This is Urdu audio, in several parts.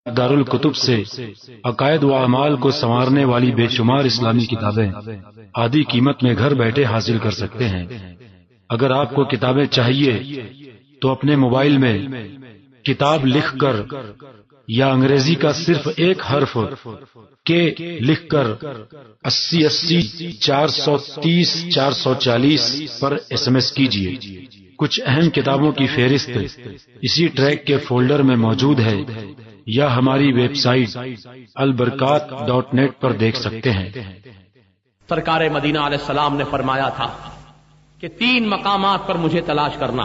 دارالکتب سے عقائد و اعمال کو سنوارنے والی بے شمار اسلامی کتابیں آدھی قیمت میں گھر بیٹھے حاصل کر سکتے ہیں۔ اگر آپ کو کتابیں چاہیے تو اپنے موبائل میں کتاب لکھ کر یا انگریزی کا صرف ایک حرف کے لکھ کر 8080-430-440 پر SMS کیجیے۔ کچھ اہم کتابوں کی فہرست اسی ٹریک کے فولڈر میں موجود ہے یا ہماری ویب سائٹ albarkat.net پر دیکھ سکتے ہیں۔ سرکار مدینہ علیہ السلام نے فرمایا تھا کہ 3 مقامات پر مجھے تلاش کرنا،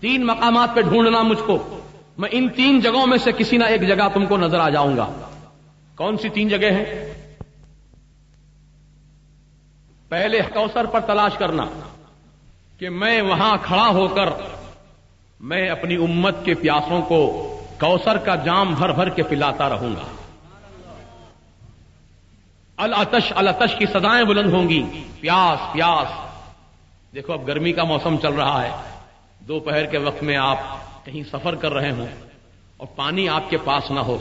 3 مقامات پہ ڈھونڈنا مجھ کو، میں ان 3 جگہوں میں سے کسی نہ ایک جگہ تم کو نظر آ جاؤں گا۔ کون سی 3 جگہ ہیں؟ پہلے کوثر پر تلاش کرنا کہ میں وہاں کھڑا ہو کر میں اپنی امت کے پیاسوں کو کوثر کا جام بھر بھر کے پلاتا رہوں گا۔ العطش العطش کی صدائیں بلند ہوں گی، پیاس پیاس۔ دیکھو اب گرمی کا موسم چل رہا ہے، دوپہر کے وقت میں آپ کہیں سفر کر رہے ہوں اور پانی آپ کے پاس نہ ہو،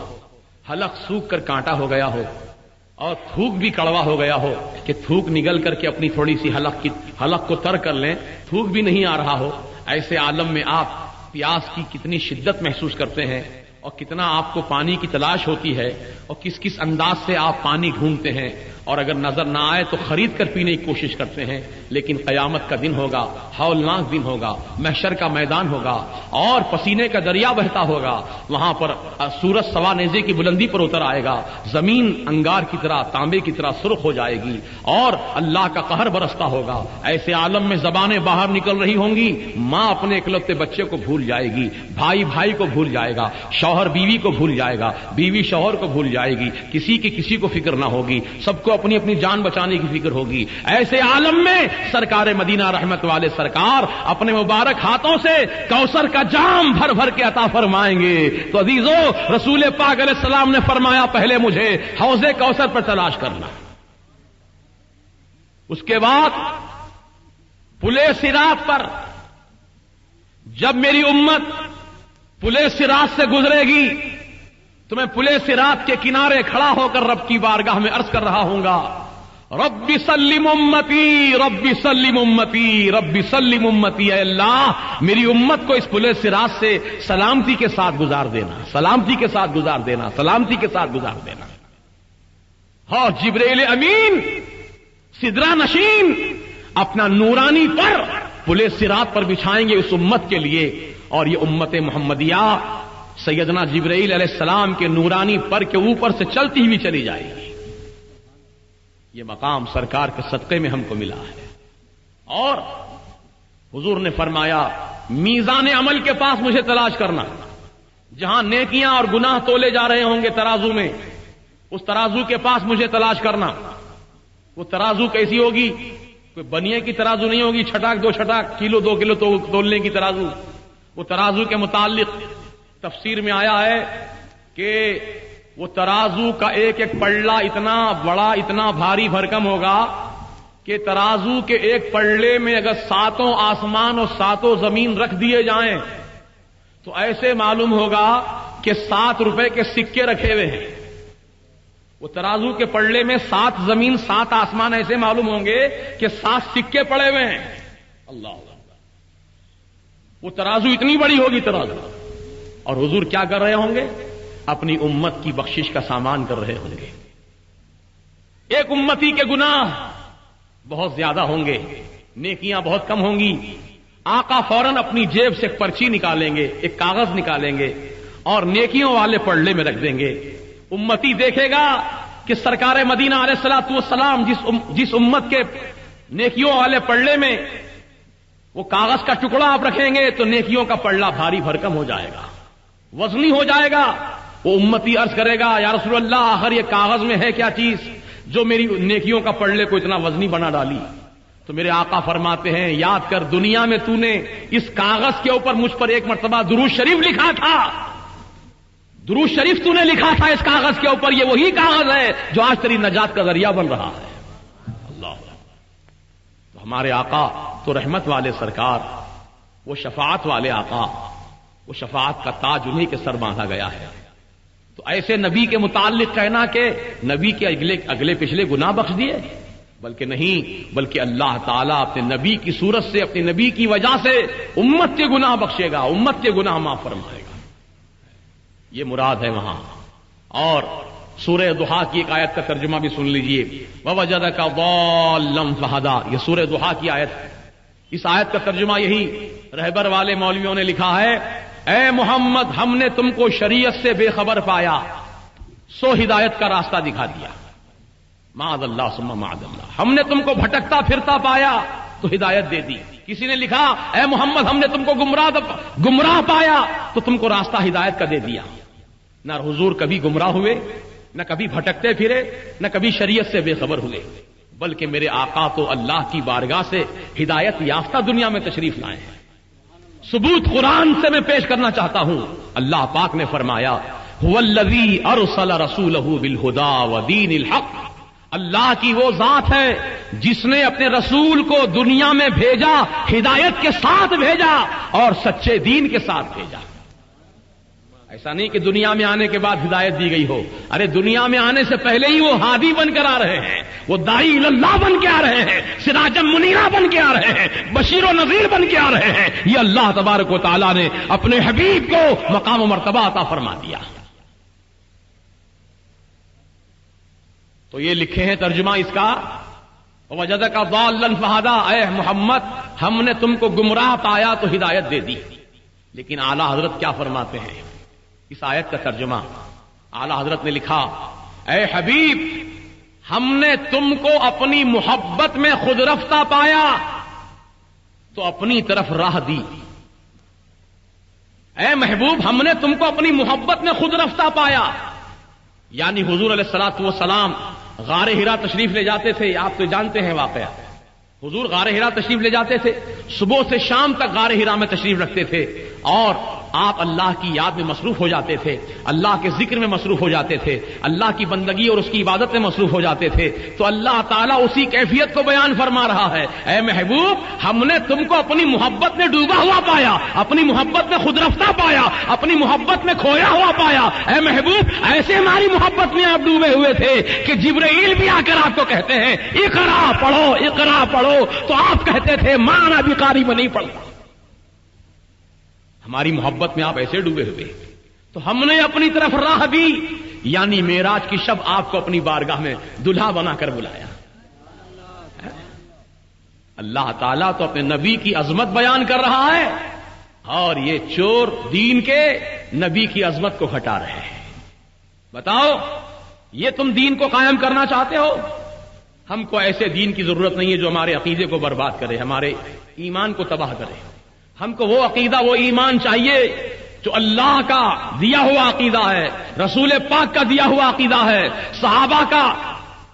حلق سوکھ کر کانٹا ہو گیا ہو اور تھوک بھی کڑوا ہو گیا ہو کہ تھوک نگل کر کے اپنی تھوڑی سی حلق کو تر کر لیں، تھوک بھی نہیں آ رہا ہو، ایسے عالم میں آپ پیاس کی کتنی شدت محسوس کرتے ہیں اور کتنا آپ کو پانی کی تلاش ہوتی ہے اور کس کس انداز سے آپ پانی ڈھونڈتے ہیں، اور اگر نظر نہ آئے تو خرید کر پینے کی کوشش کرتے ہیں۔ لیکن قیامت کا دن ہوگا، ہولناک دن ہوگا، محشر کا میدان ہوگا اور پسینے کا دریا بہتا ہوگا، وہاں پر سورج سوا نیزے کی بلندی پر اتر آئے گا، زمین انگار کی طرح تانبے کی طرح سرخ ہو جائے گی اور اللہ کا قہر برستا ہوگا۔ ایسے عالم میں زبانیں باہر نکل رہی ہوں گی، ماں اپنے اکلوتے بچے کو بھول جائے گی، بھائی بھائی کو بھول جائے گا، شوہر بیوی کو بھول جائے گا، بیوی شوہر کو بھول جائے گی، کسی کی کسی کو فکر نہ ہوگی، سب کو اپنی اپنی جان بچانے کی فکر ہوگی۔ ایسے عالم میں سرکار مدینہ رحمت والے سرکار اپنے مبارک ہاتھوں سے کوثر کا جام بھر بھر کے عطا فرمائیں گے۔ تو عزیزو، رسول پاک علیہ السلام نے فرمایا پہلے مجھے حوض کوثر پر تلاش کرنا، اس کے بعد پلے صراط پر، جب میری امت پلے صراط سے گزرے گی تو میں پلے صراط کے کنارے کھڑا ہو کر رب کی بارگاہ میں عرض کر رہا ہوں گا، رب سلم امتی، رب سلم امتی، رب سلم امتی، اے اللہ میری امت کو اس پلے صراط سے سلامتی کے ساتھ گزار دینا، سلامتی کے ساتھ گزار دینا، سلامتی کے ساتھ گزار دینا۔ ہاں، جبرائیل امین سدرہ نشین اپنا نورانی پر پلے صراط پر بچھائیں گے اس امت کے لیے، اور یہ امت محمدیہ سیدنا جبرائیل علیہ السلام کے نورانی پر کے اوپر سے چلتی ہوئی چلی جائے گی۔ یہ مقام سرکار کے صدقے میں ہم کو ملا ہے۔ اور حضور نے فرمایا میزان عمل کے پاس مجھے تلاش کرنا، جہاں نیکیاں اور گناہ تولے جا رہے ہوں گے ترازو میں، اس ترازو کے پاس مجھے تلاش کرنا۔ وہ ترازو کیسی ہوگی؟ کوئی بنیے کی ترازو نہیں ہوگی، چھٹاک 2 چھٹاک، کلو 2 کلو تولنے کی ترازو۔ وہ ترازو کے متعلق تفسیر میں آیا ہے کہ وہ ترازو کا ایک ایک پلڑا اتنا بڑا، اتنا بھاری بھرکم ہوگا کہ ترازو کے ایک پلڑے میں اگر 7 آسمان اور 7 زمین رکھ دیے جائیں تو ایسے معلوم ہوگا کہ 7 روپے کے سکے رکھے ہوئے ہیں۔ وہ ترازو کے پلڑے میں 7 زمین 7 آسمان ایسے معلوم ہوں گے کہ 7 سکے پڑے ہوئے ہیں۔ اللہ، وہ ترازو اتنی بڑی ہوگی ترازو، اور حضور کیا کر رہے ہوں گے؟ اپنی امت کی بخشش کا سامان کر رہے ہوں گے۔ ایک امتی کے گناہ بہت زیادہ ہوں گے، نیکیاں بہت کم ہوں گی۔ آقا فوراً اپنی جیب سے ایک پرچی نکالیں گے، ایک کاغذ نکالیں گے اور نیکیوں والے پلڑے میں رکھ دیں گے۔ امتی دیکھے گا کہ سرکار مدینہ علیہ الصلوۃ والسلام جس امت کے نیکیوں والے پلڑے میں وہ کاغذ کا ٹکڑا آپ رکھیں گے تو نیکیوں کا پلڑا بھاری بھرکم ہو جائے گا، وزنی ہو جائے گا۔ وہ امتی عرض کرے گا، یا رسول اللہ آخر یہ کاغذ میں ہے کیا چیز جو میری نیکیوں کا پلڑے کو اتنا وزنی بنا ڈالی؟ تو میرے آقا فرماتے ہیں، یاد کر دنیا میں تو نے اس کاغذ کے اوپر مجھ پر ایک مرتبہ درود شریف لکھا تھا، درود شریف تو نے لکھا تھا اس کاغذ کے اوپر، یہ وہی کاغذ ہے جو آج تیری نجات کا ذریعہ بن رہا ہے۔ اللہ، تو ہمارے آقا تو رحمت والے سرکار، وہ شفاعت والے آقا، وہ شفاعت کا تاج انہیں کے سر باندھا گیا ہے۔ تو ایسے نبی کے متعلق کہنا کہ نبی کے اگلے پچھلے گناہ بخش دیے، بلکہ نہیں، بلکہ اللہ تعالیٰ اپنے نبی کی صورت سے، اپنے نبی کی وجہ سے امت کے گناہ بخشے گا، امت کے گناہ معاف فرمائے گا، یہ مراد ہے وہاں۔ اور سورہ ضحیٰ کی ایک آیت کا ترجمہ بھی سن لیجئے، وَوَجَدَكَ ضَالًّا فَهَدَىٰ، یہ سورہ ضحیٰ کی آیت ہے۔ اس آیت کا ترجمہ یہی رہبر والے مولویوں نے لکھا ہے، اے محمد ہم نے تم کو شریعت سے بے خبر پایا سو ہدایت کا راستہ دکھا دیا، معاذ اللہ ثم معاذ اللہ، ہم نے تم کو بھٹکتا پھرتا پایا تو ہدایت دے دی۔ کسی نے لکھا اے محمد ہم نے تم کو گمراہ پایا تو تم کو راستہ ہدایت کا دے دیا۔ نہ حضور کبھی گمراہ ہوئے، نہ کبھی بھٹکتے پھرے، نہ کبھی شریعت سے بے خبر ہوئے، بلکہ میرے آقا تو اللہ کی بارگاہ سے ہدایت یافتہ دنیا میں تشریف لائے ہیں۔ ثبوت قرآن سے میں پیش کرنا چاہتا ہوں، اللہ پاک نے فرمایا هو الذی ارسل رسولہ بالہدی ودین الحق، اللہ کی وہ ذات ہے جس نے اپنے رسول کو دنیا میں بھیجا، ہدایت کے ساتھ بھیجا اور سچے دین کے ساتھ بھیجا۔ ایسا نہیں کہ دنیا میں آنے کے بعد ہدایت دی گئی ہو، ارے دنیا میں آنے سے پہلے ہی وہ ہادی بن کر آ رہے ہیں، وہ داعی اللہ بن کے آ رہے ہیں، سراجا منیرہ بن کے آ رہے ہیں، بشیر و نذیر بن کے آ رہے ہیں۔ یہ اللہ تبارک و تعالیٰ نے اپنے حبیب کو مقام و مرتبہ عطا فرما دیا۔ تو یہ لکھے ہیں ترجمہ اس کا، وَوَجَدَكَ ضَالًّا فَهَدَىٰ، اے محمد ہم نے تم کو گمراہ پایا تو ہدایت دے دی۔ لیکن اعلیٰ حضرت کیا فرماتے ہیں اس آیت کا ترجمہ؟ اعلیٰ حضرت نے لکھا اے حبیب ہم نے تم کو اپنی محبت میں خود رفتہ پایا تو اپنی طرف راہ دی۔ اے محبوب ہم نے تم کو اپنی محبت میں خود رفتہ پایا، یعنی حضور علیہ الصلوۃ والسلام غار حرا تشریف لے جاتے تھے، آپ تو جانتے ہیں واقعہ، حضور غار حرا تشریف لے جاتے تھے، صبح سے شام تک غار حرا میں تشریف رکھتے تھے اور آپ اللہ کی یاد میں مصروف ہو جاتے تھے، اللہ کے ذکر میں مصروف ہو جاتے تھے، اللہ کی بندگی اور اس کی عبادت میں مصروف ہو جاتے تھے۔ تو اللہ تعالیٰ اسی کیفیت کو بیان فرما رہا ہے، اے محبوب ہم نے تم کو اپنی محبت میں ڈوبا ہوا پایا، اپنی محبت میں خود رفتہ پایا، اپنی محبت میں کھویا ہوا پایا۔ اے محبوب ایسے ہماری محبت میں آپ ڈوبے ہوئے تھے کہ جبرائیل بھی آ کر آپ کو کہتے ہیں اقرا پڑھو اقرا پڑھو تو آپ کہتے تھے مانا بھی قاری میں نہیں پڑھتا۔ ہماری محبت میں آپ ایسے ڈوبے ہوئے، تو ہم نے اپنی طرف راہ دی، یعنی معراج کی شب آپ کو اپنی بارگاہ میں دلہا بنا کر بلایا۔ اللہ تعالیٰ تو اپنے نبی کی عظمت بیان کر رہا ہے اور یہ چور دین کے نبی کی عظمت کو ہٹا رہے ہیں۔ بتاؤ یہ تم دین کو قائم کرنا چاہتے ہو؟ ہم کو ایسے دین کی ضرورت نہیں ہے جو ہمارے عقیدے کو برباد کرے، ہمارے ایمان کو تباہ کرے۔ ہم کو وہ عقیدہ وہ ایمان چاہیے جو اللہ کا دیا ہوا عقیدہ ہے، رسول پاک کا دیا ہوا عقیدہ ہے، صحابہ کا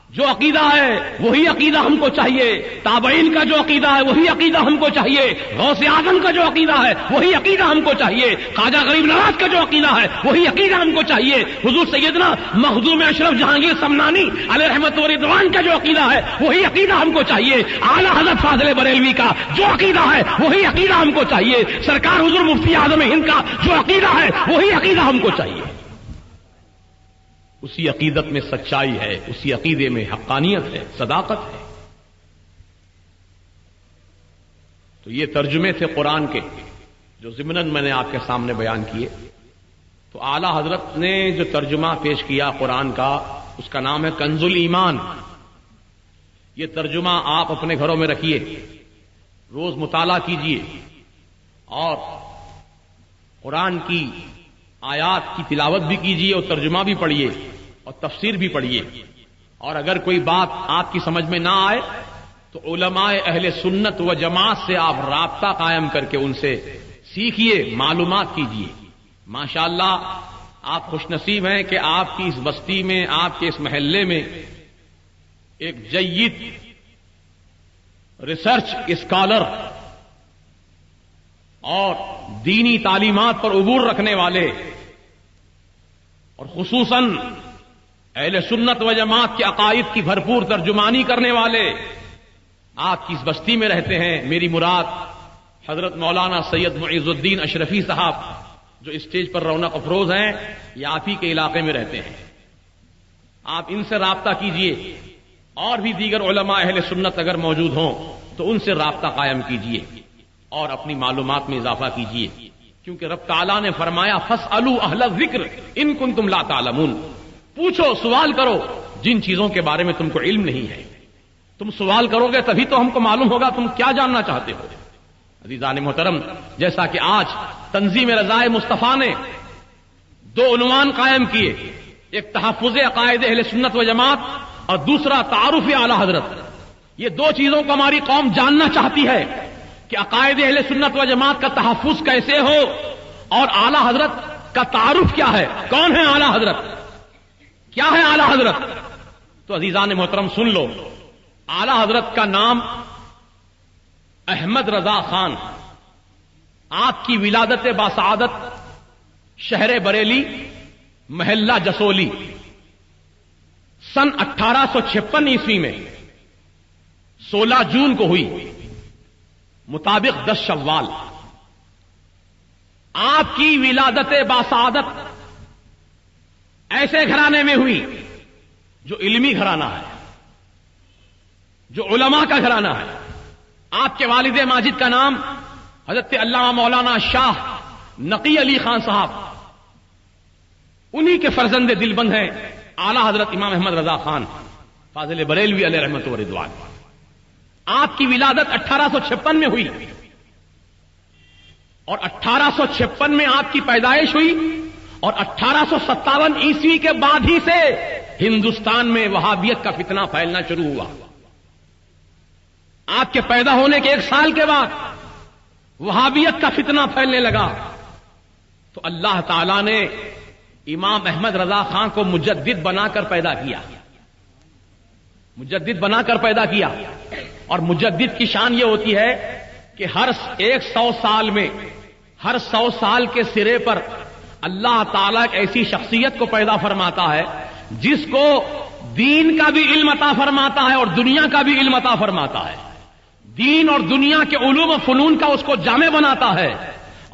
جو عقیدہ ہے وہی عقیدہ ہم کو چاہیے، تابعین کا جو عقیدہ ہے وہی عقیدہ ہم کو چاہیے، غوث اعظم کا جو عقیدہ ہے وہی عقیدہ ہم کو چاہیے، خواجہ غریب نواز کا جو عقیدہ ہے وہی عقیدہ ہم کو چاہیے، حضور سیدنا مخدوم اشرف جہانگیر سمنانی علیہ رحمت و رضوان کا جو عقیدہ ہے وہی عقیدہ ہم کو چاہیے، اعلیٰ حضرت فاضل بریلوی کا جو عقیدہ ہے وہی عقیدہ ہم کو چاہیے، سرکار حضور مفتی اعظم ہند کا جو عقیدہ ہے وہی عقیدہ ہم کو چاہیے۔ اسی عقیدت میں سچائی ہے، اسی عقیدے میں حقانیت ہے، صداقت ہے۔ تو یہ ترجمے تھے قرآن کے جو ضمناً میں نے آپ کے سامنے بیان کیے۔ تو اعلیٰ حضرت نے جو ترجمہ پیش کیا قرآن کا اس کا نام ہے کنز الایمان۔ یہ ترجمہ آپ اپنے گھروں میں رکھیے، روز مطالعہ کیجیے اور قرآن کی آیات کی تلاوت بھی کیجیے اور ترجمہ بھی پڑھیے اور تفسیر بھی پڑھیے، اور اگر کوئی بات آپ کی سمجھ میں نہ آئے تو علماء اہل سنت و جماعت سے آپ رابطہ قائم کر کے ان سے سیکھیے، معلومات کیجیے۔ ماشاءاللہ آپ خوش نصیب ہیں کہ آپ کی اس بستی میں، آپ کے اس محلے میں ایک جید ریسرچ اسکالر اور دینی تعلیمات پر عبور رکھنے والے اور خصوصاً اہل سنت و جماعت کے عقائد کی بھرپور ترجمانی کرنے والے آپ کی اس بستی میں رہتے ہیں۔ میری مراد حضرت مولانا سید معیز الدین اشرفی صاحب جو اسٹیج پر رونق افروز ہیں یہ آپ ہی کے علاقے میں رہتے ہیں. آپ ان سے رابطہ کیجئے. اور بھی دیگر علماء اہل سنت اگر موجود ہوں تو ان سے رابطہ قائم کیجئے اور اپنی معلومات میں اضافہ کیجئے. کیونکہ رب تعالیٰ نے فرمایا فاسألوا اہل الذکر ان کنتم لا تعلمون. پوچھو، سوال کرو جن چیزوں کے بارے میں تم کو علم نہیں ہے. تم سوال کرو گے تبھی تو ہم کو معلوم ہوگا تم کیا جاننا چاہتے ہو. عزیزان محترم، جیسا کہ آج تنظیم رضائے مصطفیٰ نے 2 عنوان قائم کیے، ایک تحفظ عقائد اہل سنت و جماعت اور دوسرا تعارف اعلی حضرت. یہ 2 چیزوں کو ہماری قوم جاننا چاہتی ہے کہ عقائد اہل سنت و جماعت کا تحفظ کیسے ہو اور اعلی حضرت کا تعارف کیا ہے. کون ہے اعلی حضرت؟ کیا ہے اعلی حضرت؟ تو عزیزان محترم سن لو. اعلی حضرت کا نام احمد رضا خان. آپ کی ولادت باسعادت شہر بریلی محلہ جسولی سن 1856 عیسوی میں 16 جون کو ہوئی، مطابق 10 شوال. آپ کی ولادت باسعادت ایسے گھرانے میں ہوئی جو علمی گھرانہ ہے، جو علماء کا گھرانہ ہے. آپ کے والد ماجد کا نام حضرت علامہ مولانا شاہ نقی علی خان صاحب، انہی کے فرزند دل بند ہیں اعلی حضرت امام احمد رضا خان فاضل بریلوی علیہ رحمت و رضوان. آپ کی ولادت 1856 میں ہوئی اور 1856 میں آپ کی پیدائش ہوئی اور 1857 عیسوی کے بعد ہی سے ہندوستان میں وہابیت کا فتنہ پھیلنا شروع ہوا. آپ کے پیدا ہونے کے 1 سال کے بعد وہابیت کا فتنہ پھیلنے لگا. تو اللہ تعالی نے امام احمد رضا خان کو مجدد بنا کر پیدا کیا. مجدد بنا کر پیدا کیا. اور مجدد کی شان یہ ہوتی ہے کہ ہر 100 سال میں، ہر 100 سال کے سرے پر اللہ تعالیٰ ایک ایسی شخصیت کو پیدا فرماتا ہے جس کو دین کا بھی علم عطا فرماتا ہے اور دنیا کا بھی علم عطا فرماتا ہے. دین اور دنیا کے علوم و فنون کا اس کو جامع بناتا ہے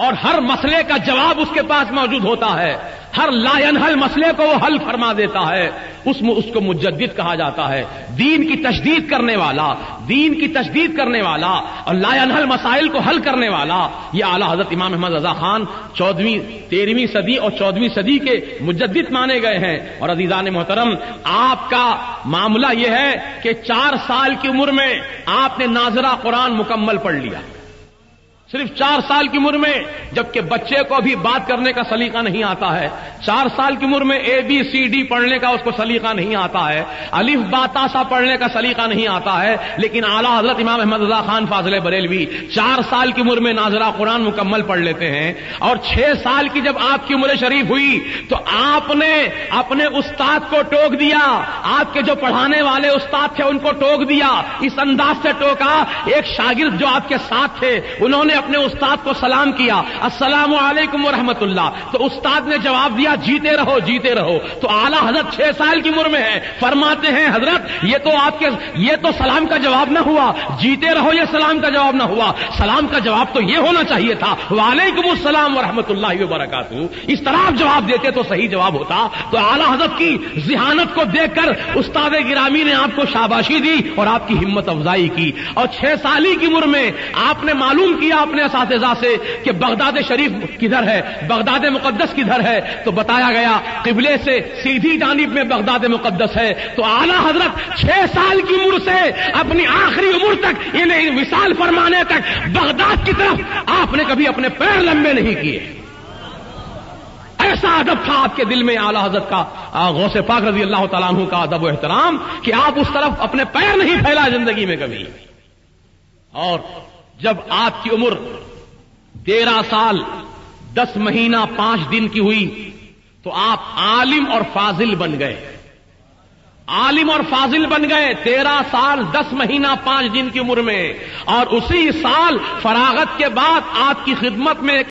اور ہر مسئلے کا جواب اس کے پاس موجود ہوتا ہے. ہر لا ینحل مسئلے کو وہ حل فرما دیتا ہے. اس کو مجدد کہا جاتا ہے. دین کی تشدید کرنے والا، دین کی تشدید کرنے والا اور لا ینحل مسائل کو حل کرنے والا یہ اعلی حضرت امام احمد رضا خان 14ویں 13ویں صدی اور 14ویں صدی کے مجدد مانے گئے ہیں. اور عزیزان محترم، آپ کا معاملہ یہ ہے کہ 4 سال کی عمر میں آپ نے ناظرہ قرآن مکمل پڑھ لیا. صرف 4 سال کی عمر میں، جبکہ بچے کو بھی بات کرنے کا سلیقہ نہیں آتا ہے. 4 سال کی عمر میں ABCD پڑھنے کا اس کو سلیقہ نہیں آتا ہے، الف با تا سا پڑھنے کا سلیقہ نہیں آتا ہے. لیکن اعلیٰ حضرت امام احمد رضا خان فاضل بریلوی 4 سال کی عمر میں ناظرہ قرآن مکمل پڑھ لیتے ہیں. اور 6 سال کی جب آپ کی عمر شریف ہوئی تو آپ نے اپنے استاد کو ٹوک دیا. آپ کے جو پڑھانے والے استاد تھے ان کو ٹوک دیا. اس انداز سے ٹوکا، ایک شاگرد جو آپ کے ساتھ تھے انہوں نے اپنے استاد کو سلام کیا، السلام علیکم ورحمۃ اللہ. تو استاد نے جواب دیا جیتے رہو جیتے رہو. تو اعلیٰ حضرت 6 سال کی عمر میں ہے، فرماتے ہیں حضرت یہ تو سلام کا جواب نہ ہوا، جیتے رہو یہ سلام کا جواب نہ ہوا. سلام کا جواب تو یہ ہونا چاہیے تھا وعلیکم السلام ورحمۃ اللہ وبرکاتہ. اس طرح آپ جواب دیتے تو صحیح جواب ہوتا. تو اعلیٰ حضرت کی ذہانت کو دیکھ کر استاد گرامی نے آپ کو شاباشی دی اور آپ کی ہمت افزائی کی. اور 6 سال کی عمر میں آپ نے معلوم کیا اپنے اساتذہ سے کہ بغداد شریف کدھر ہے، بغداد مقدس کدھر ہے. تو بتایا گیا قبلے سے سیدھی جانب میں بغداد مقدس ہے. تو اعلیٰ حضرت 6 سال کی عمر سے اپنی آخری عمر تک، انہیں وصال فرمانے تک بغداد کی طرف آپ نے کبھی اپنے پیر لمبے نہیں کیے. ایسا ادب تھا آپ کے دل میں اعلیٰ حضرت کا، غوث پاک رضی اللہ تعالیٰ عنہ کا ادب و احترام کہ آپ اس طرف اپنے پیر نہیں پھیلا زندگی میں کبھی. اور جب آپ کی عمر 13 سال 10 مہینہ 5 دن کی ہوئی تو آپ عالم اور فاضل بن گئے. عالم اور فاضل بن گئے 13 سال 10 مہینہ 5 دن کی عمر میں. اور اسی سال فراغت کے بعد آپ کی خدمت میں